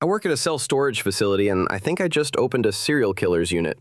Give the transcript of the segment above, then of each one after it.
I work at a self-storage facility, and I think I just opened a serial killer's unit.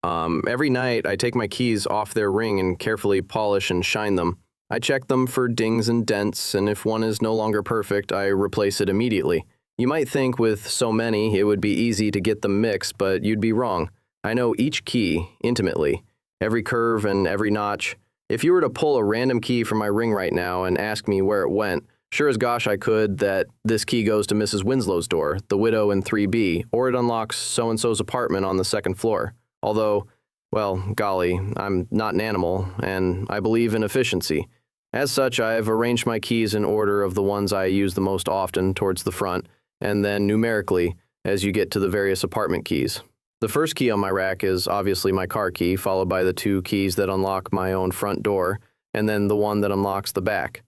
Every night, I take my keys off their ring and carefully polish and shine them. I check them for dings and dents, and if one is no longer perfect, I replace it immediately. You might think with so many, it would be easy to get them mixed, but you'd be wrong. I know each key intimately, every curve and every notch. If you were to pull a random key from my ring right now and ask me where it went, sure as gosh I could that this key goes to Mrs. Winslow's door, the widow in 3B, or it unlocks so-and-so's apartment on the second floor. Although, well, golly, I'm not an animal, and I believe in efficiency. As such, I've arranged my keys in order of the ones I use the most often towards the front, and then numerically as you get to the various apartment keys. The first key on my rack is obviously my car key, followed by the two keys that unlock my own front door, and then the one that unlocks the back.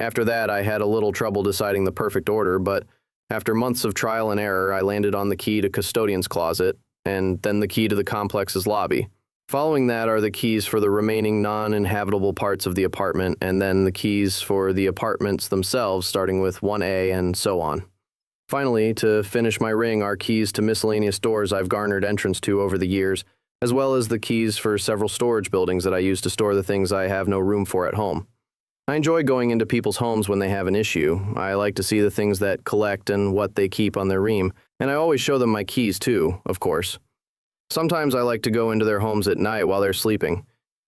After that, I had a little trouble deciding the perfect order, but after months of trial and error, I landed on the key to custodian's closet, and then the key to the complex's lobby. Following that are the keys for the remaining non-inhabitable parts of the apartment, and then the keys for the apartments themselves, starting with 1A and so on. Finally, to finish my ring are keys to miscellaneous doors I've garnered entrance to over the years, as well as the keys for several storage buildings that I use to store the things I have no room for at home. I enjoy going into people's homes when they have an issue. I like to see the things that collect and what they keep on their ream, and I always show them my keys too, of course. Sometimes I like to go into their homes at night while they're sleeping.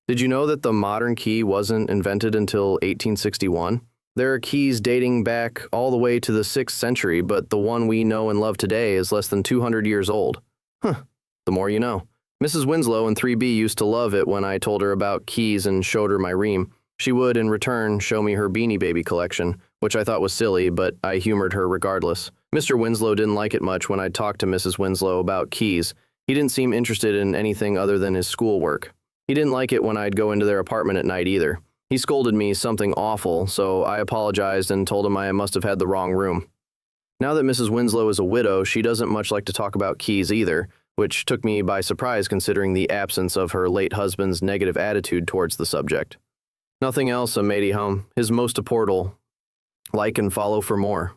Did you know that the modern key wasn't invented until 1861? There are keys dating back all the way to the 6th century, but the one we know and love today is less than 200 years old. The more you know. Mrs. Winslow in 3B used to love it when I told her about keys and showed her my ream. She would, in return, show me her Beanie Baby collection, which I thought was silly, but I humored her regardless. Mr. Winslow didn't like it much when I talked to Mrs. Winslow about keys. He didn't seem interested in anything other than his schoolwork. He didn't like it when I'd go into their apartment at night either. He scolded me something awful, so I apologized and told him I must have had the wrong room. Now that Mrs. Winslow is a widow, she doesn't much like to talk about keys either, which took me by surprise considering the absence of her late husband's negative attitude towards the subject. Nothing else, matey hum. His most portal. Like and follow for more.